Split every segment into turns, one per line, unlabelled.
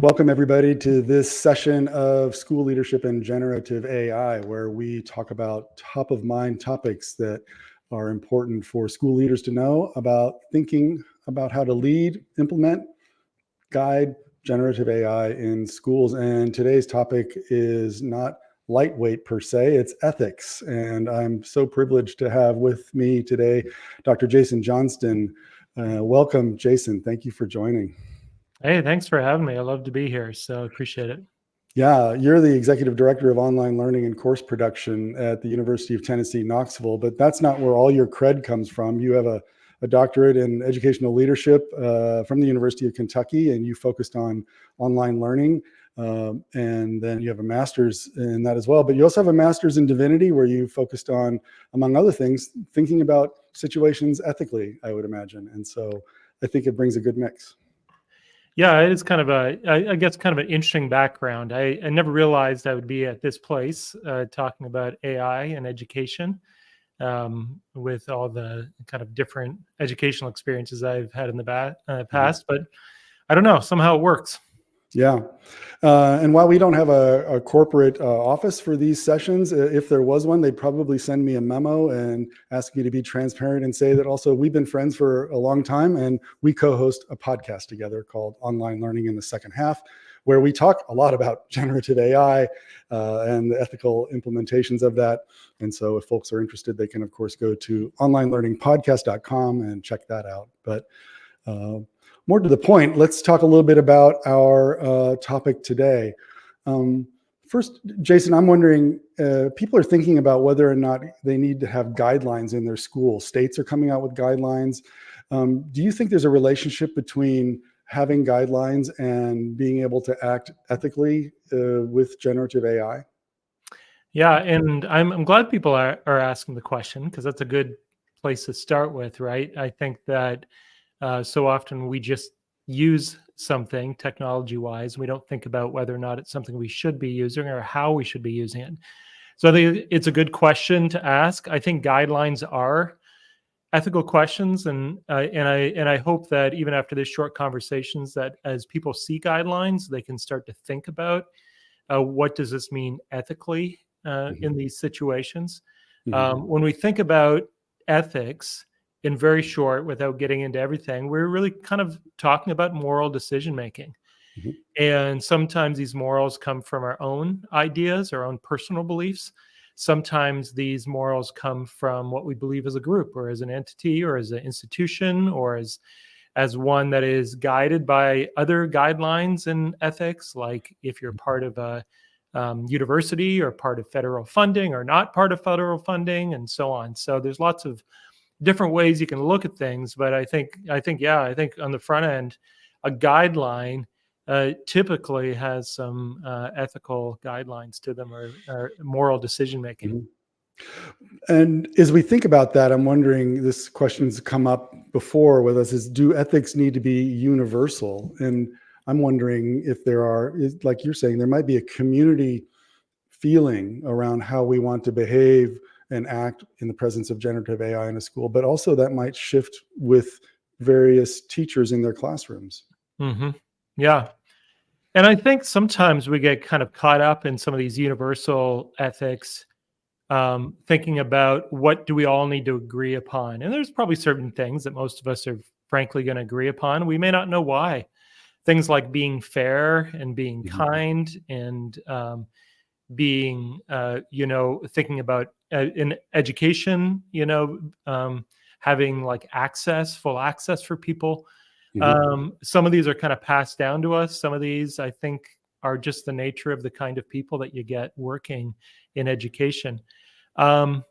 Welcome, everybody, to this session of School Leadership and Generative AI, where we talk about top-of-mind topics that are important for school leaders to know about thinking about how to lead, implement, guide generative AI in schools. And today's topic is not lightweight per se, it's ethics. And I'm so privileged to have with me today Dr. Jason Johnston. Welcome, Jason. Thank you for joining.
Hey, thanks for having me. I love to be here, so appreciate it.
Yeah, you're the Executive Director of Online Learning and Course Production at the University of Tennessee, Knoxville, but that's not where all your cred comes from. You have a doctorate in educational leadership from the University of Kentucky, and you focused on online learning, and then you have a master's in that as well. But you also have a master's in divinity, where you focused on, among other things, thinking about situations ethically, I would imagine. And so I think it brings a good mix.
Yeah, it is kind of I guess kind of an interesting background. I never realized I would be at this place talking about AI and education with all the kind of different educational experiences I've had in the past. But I don't know, somehow it works.
Yeah. And while we don't have a corporate office for these sessions, if there was one, they'd probably send me a memo and ask me to be transparent and say that also we've been friends for a long time, and we co-host a podcast together called Online Learning in the Second Half, where we talk a lot about generative AI and the ethical implementations of that. And so if folks are interested, they can, of course, go to onlinelearningpodcast.com and check that out. But more to the point, let's talk a little bit about our topic today. First, Jason, I'm wondering, people are thinking about whether or not they need to have guidelines in their school. States are coming out with guidelines. Do you think there's a relationship between having guidelines and being able to act ethically with generative AI?
Yeah, and I'm glad people are asking the question, because that's a good place to start with, right? I think that so often we just use something technology-wise. We don't think about whether or not it's something we should be using or how we should be using it. So I think it's a good question to ask. I think guidelines are ethical questions, and I hope that even after this short conversations, that as people see guidelines, they can start to think about what does this mean ethically in these situations. When we think about ethics, in very short, without getting into everything, we're really kind of talking about moral decision making. And sometimes these morals come from our own ideas, our own personal beliefs. Sometimes these morals come from what we believe as a group or as an entity or as an institution or as one that is guided by other guidelines in ethics, like if you're part of a university or part of federal funding or not part of federal funding, and so on. So there's lots of different ways you can look at things, but I think on the front end, a guideline typically has some ethical guidelines to them, or moral decision making.
And as we think about that, I'm wondering, this question's come up before with us, is do ethics need to be universal? And I'm wondering if there are, like you're saying, there might be a community feeling around how we want to behave and act in the presence of generative AI in a school, but also that might shift with various teachers in their classrooms.
Yeah. And I think sometimes we get kind of caught up in some of these universal ethics, thinking about what do we all need to agree upon. And there's probably certain things that most of us are frankly going to agree upon. We may not know why. Things like being fair and being kind and being, thinking about in education, having like full access for people. Some of these are kind of passed down to us. Some of these, I think, are just the nature of the kind of people that you get working in education. And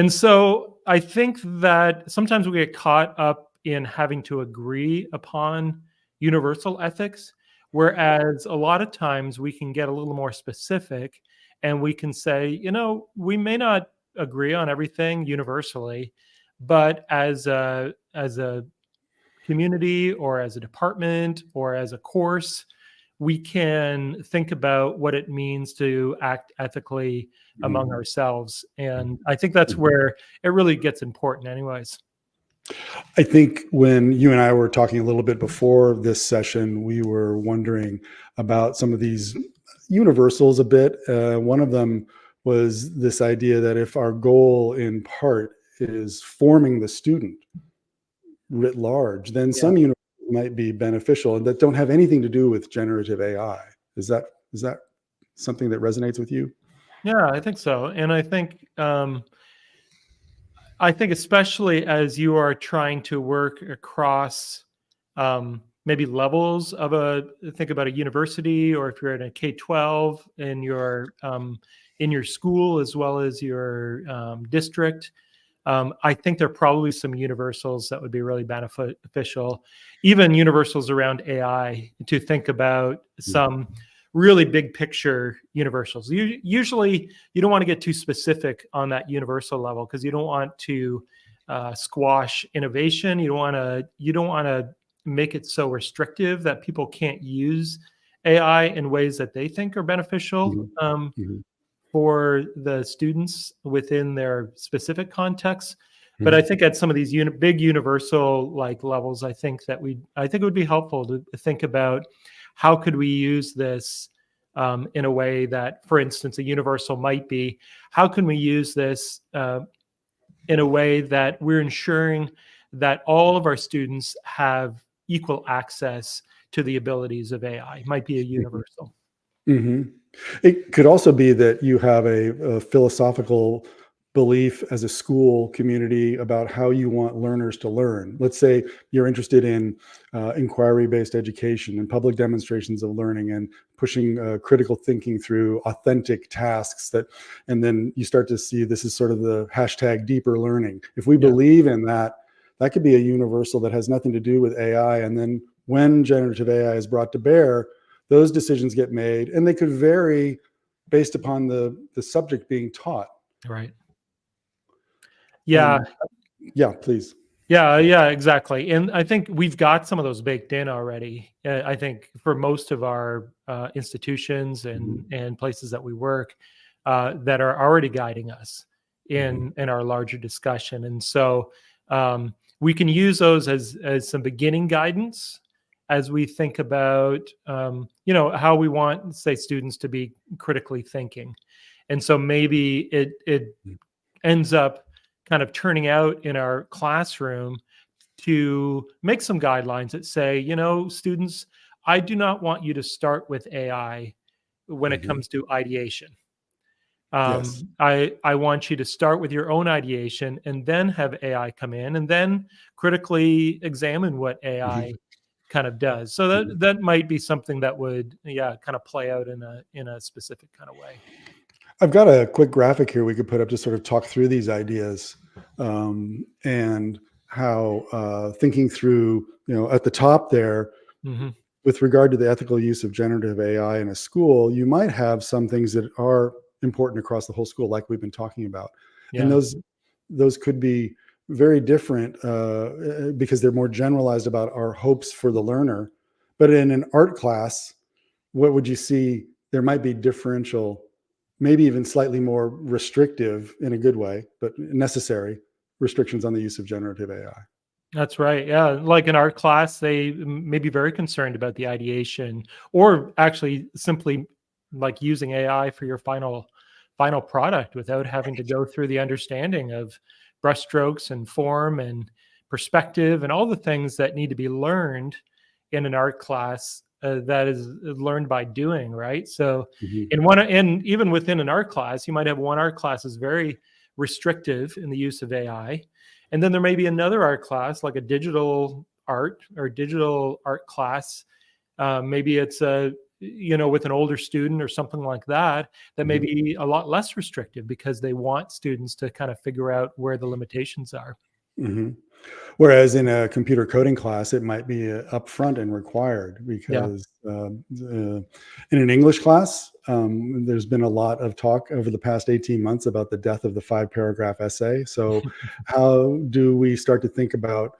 so I think that sometimes we get caught up in having to agree upon universal ethics, whereas a lot of times we can get a little more specific and we can say, we may not agree on everything universally, but as a community or as a department or as a course, we can think about what it means to act ethically among ourselves. And I think that's where it really gets important anyways.
I think when you and I were talking a little bit before this session, we were wondering about some of these universals a bit. One of them was this idea that if our goal in part is forming the student writ large, then
Yeah.
some universals might be beneficial and that don't have anything to do with generative AI. Is that something that resonates with you?
Yeah, I think so. And I think especially as you are trying to work across maybe levels of think about a university, or if you're in a K-12 in your school as well as your district. I think there are probably some universals that would be really beneficial, even universals around AI, to think about some really big picture universals. Usually, you don't want to get too specific on that universal level because you don't want to squash innovation. You don't want to make it so restrictive that people can't use AI in ways that they think are beneficial.
Mhm. Mhm.
For the students within their specific contexts. But I
Mhm.
think at some of these big universal like levels, I think it would be helpful to think about how could we use this in a way that, for instance, a universal might be, how can we use this in a way that we're ensuring that all of our students have equal access to the abilities of AI? Might be a
Mhm.
universal.
Mhm. It could also be that you have a philosophical belief as a school community about how you want learners to learn. Let's say you're interested in inquiry-based education and public demonstrations of learning and pushing critical thinking through authentic tasks and then you start to see this is sort of the hashtag deeper learning. If we
Yeah.
believe in that, that could be a universal that has nothing to do with AI. And then when generative AI is brought to bear, those decisions get made and they could vary based upon the subject being taught.
Right. Yeah.
um, yeah, please.
Yeah, exactly. And I think we've got some of those baked in already. I think for most of our institutions
Mhm.
and places that we work, that are already guiding us
Mhm.
in our larger discussion. And so we can use those as some beginning guidance as we think about how we want, say, students to be critically thinking. And so maybe it ends up kind of turning out in our classroom to make some guidelines that say, students, I do not want you to start with AI when it
Mhm.
comes to ideation.
Yes.
I want you to start with your own ideation and then have AI come in and then critically examine what
Mhm.
AI kind of does. So
Mhm.
that might be something that would, yeah, kind of play out in a specific kind of way.
I've got a quick graphic here we could put up to sort of talk through these ideas, and how thinking through, at the top there,
Hmm.
with regard to the ethical use of generative AI in a school, you might have some things that are important across the whole school, like we've been talking about, and
Yeah.
those could be very different because they're more generalized about our hopes for the learner. But in an art class, what would you see? There might be differential, maybe even slightly more restrictive in a good way, but necessary restrictions on the use of generative AI.
That's right. Yeah. Like in art class, they may be very concerned about the ideation, or actually simply like using AI for your final product without having to go through the understanding of brushstrokes and form and perspective and all the things that need to be learned in an art class, that is learned by doing, right? So
Mhm.
and even within an art class, you might have one art class is very restrictive in the use of AI, and then there may be another art class, like a digital art or digital art class. Maybe it's with an older student or something like that, that may
Mhm.
be a lot less restrictive because they want students to kind of figure out where the limitations are.
Mhm. Whereas in a computer coding class, it might be upfront and required
Yeah.
because in an English class, there's been a lot of talk over the past 18 months about the death of the 5 paragraph essay. So, how do we start to think about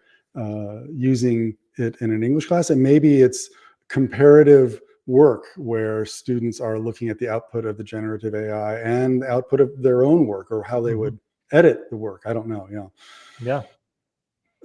using it in an English class? And maybe it's comparative work where students are looking at the output of the generative AI and the output of their own work or how they
Mhm.
would edit the work. I don't know. Yeah.
Yeah.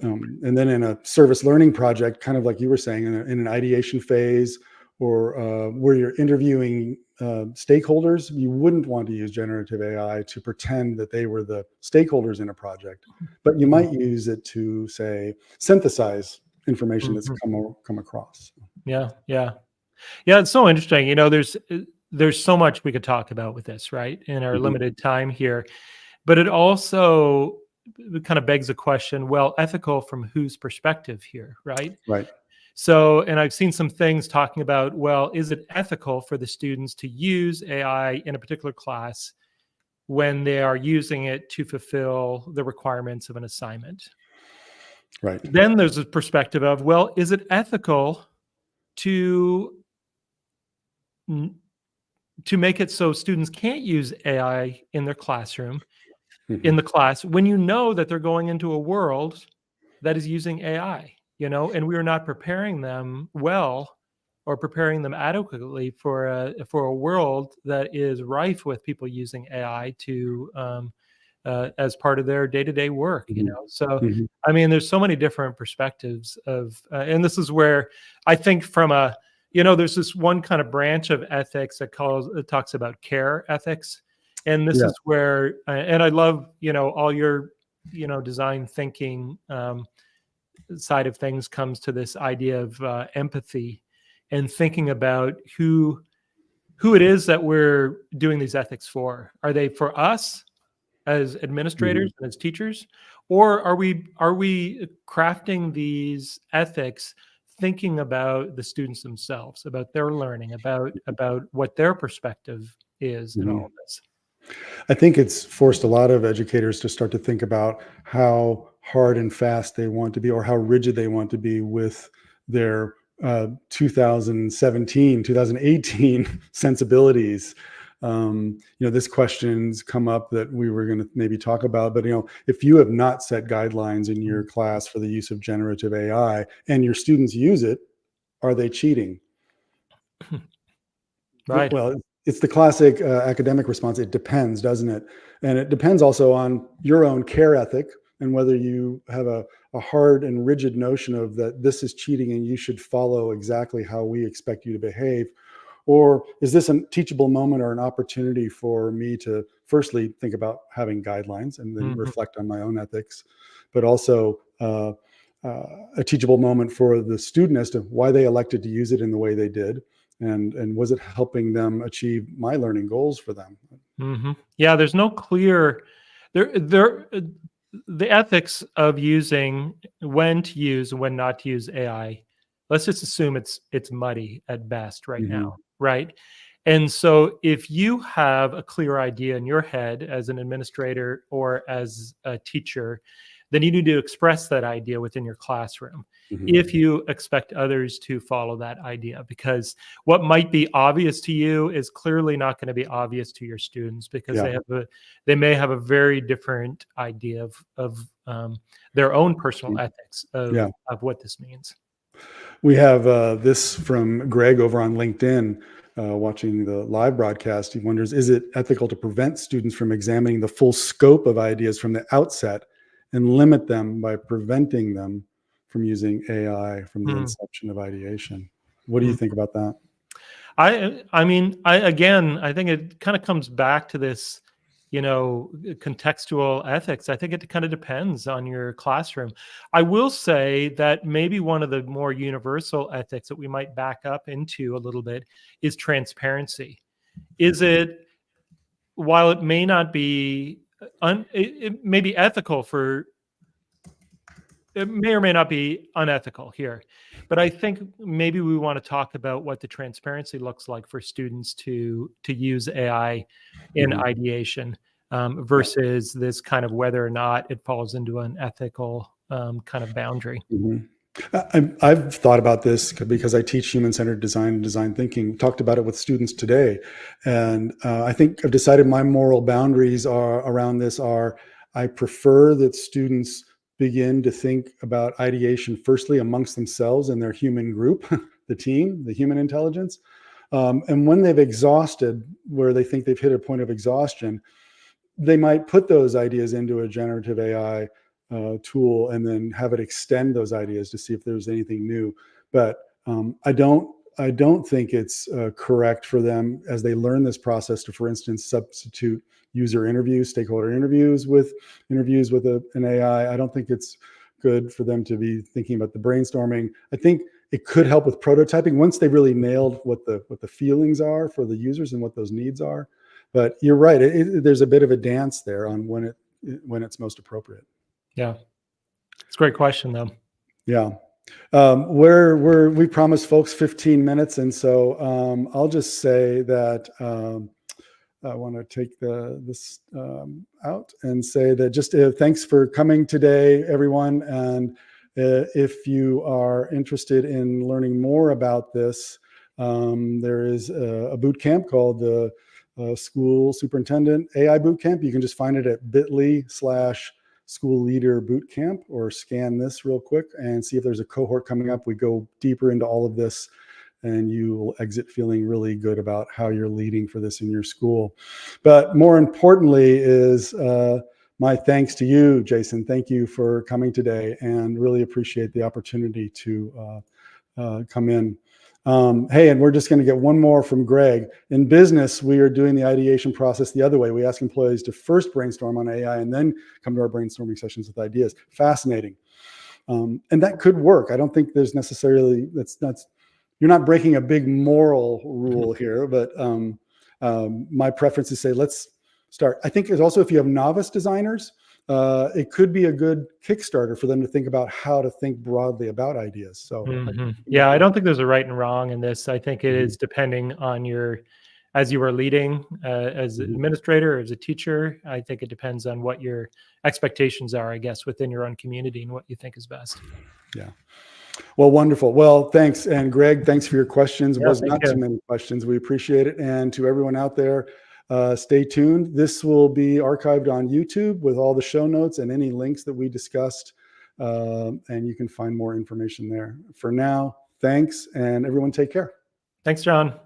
And then in a service learning project, kind of like you were saying, in an ideation phase, or where you're interviewing stakeholders, you wouldn't want to use generative AI to pretend that they were the stakeholders in a project, but you might use it to, say, synthesize information that's come across.
Yeah, yeah. Yeah, it's so interesting. There's so much we could talk about with this, right? In our limited time here. But it also kind of begs the question, well, ethical from whose perspective here, right?
Right.
So, and I've seen some things talking about, well, is it ethical for the students to use AI in a particular class when they are using it to fulfill the requirements of an assignment?
Right.
Then there's a perspective of, well, is it ethical to to make it so students can't use AI in their classroom, in the class, when you know that they're going into a world that is using AI, and we are not preparing them well or preparing them adequately for a world that is rife with people using AI to as part of their day-to-day work. So I mean, there's so many different perspectives of and this is where I think from a there's this one kind of branch of ethics that talks about care ethics, and this
Yeah.
is where and I love all your design thinking side of things comes to this idea of empathy and thinking about who it is that we're doing these ethics for. Are they for us as administrators and as teachers, or are we crafting these ethics thinking about the students themselves, about their learning, about what their perspective is in all of this?
I think it's forced a lot of educators to start to think about how hard and fast they want to be, or how rigid they want to be with their 2017, 2018 sensibilities. This question's come up that we were going to maybe talk about, but if you have not set guidelines in your class for the use of generative AI and your students use it, are they cheating?
Right.
Well, it's the classic academic response. It depends, doesn't it? And it depends also on your own care ethic and whether you have a hard and rigid notion of that this is cheating and you should follow exactly how we expect you to behave. Or is this a teachable moment or an opportunity for me to firstly think about having guidelines and then reflect on my own ethics, but also a teachable moment for the student as to why they elected to use it in the way they did, and was it helping them achieve my learning goals for them?
Yeah, there's no clear the ethics of using when to use and when not to use AI. Let's just assume it's muddy at best right now, right? And so if you have a clear idea in your head as an administrator or as a teacher, then you need to express that idea within your classroom if you expect others to follow that idea, because what might be obvious to you is clearly not going to be obvious to your students, because they may have a very different idea of their own personal ethics of what this means.
We have this from Greg over on LinkedIn. Watching the live broadcast, he wonders, is it ethical to prevent students from examining the full scope of ideas from the outset and limit them by preventing them from using AI from the inception of ideation? What do you think about that?
I mean, I think it kind of comes back to this, contextual ethics. I think it kind of depends on your classroom. I will say that maybe one of the more universal ethics that we might back up into a little bit is transparency. Is it, while it may not be, it may be ethical for, it may or may not be unethical here, but I think maybe we want to talk about what the transparency looks like for students to use AI in ideation versus this kind of whether or not it falls into an ethical kind of boundary.
I've thought about this because I teach human-centered design and design thinking. Talked about it with students today, and I think I've decided my moral boundaries are around this. I prefer that students begin to think about ideation firstly amongst themselves and their human group, the team, the human intelligence, and when they've exhausted, where they think they've hit a point of exhaustion, they might put those ideas into a generative AI tool and then have it extend those ideas to see if there's anything new. But I don't think it's correct for them as they learn this process to, for instance, substitute user interviews, stakeholder interviews with an AI. I don't think it's good for them to be thinking about the brainstorming. I think it could help with prototyping once they really nailed what the feelings are for the users and what those needs are. But you're right. There's a bit of a dance there on when it's most appropriate.
Yeah, it's a great question, though.
Yeah. We promised folks 15 minutes, and so I'll just say that I want to take this out and say that just thanks for coming today, everyone. And if you are interested in learning more about this, there is a boot camp called the School Superintendent AI Bootcamp. You can just find it at bit.ly/School Leader Bootcamp, or scan this real quick and see if there's a cohort coming up. We go deeper into all of this, and you will exit feeling really good about how you're leading for this in your school. But more importantly is my thanks to you, Jason. Thank you for coming today, and really appreciate the opportunity to come in. Hey, and we're just going to get one more from Greg. In business, we are doing the ideation process the other way. We ask employees to first brainstorm on AI and then come to our brainstorming sessions with ideas. Fascinating. And that could work. I don't think there's necessarily, you're not breaking a big moral rule here, but my preference is say, let's start. I think there's also, if you have novice designers, it could be a good Kickstarter for them to think about how to think broadly about ideas. So
yeah, I don't think there's a right and wrong in this. I think it is depending on as you are leading as an administrator, as a teacher. I think it depends on what your expectations are, I guess, within your own community and what you think is best.
Yeah. Well, wonderful. Well, thanks. And Greg, thanks for your questions. It was not too many questions. We appreciate it. And to everyone out there, stay tuned. This will be archived on YouTube with all the show notes and any links that we discussed. And you can find more information there. For now, thanks, and everyone take care.
Thanks, John.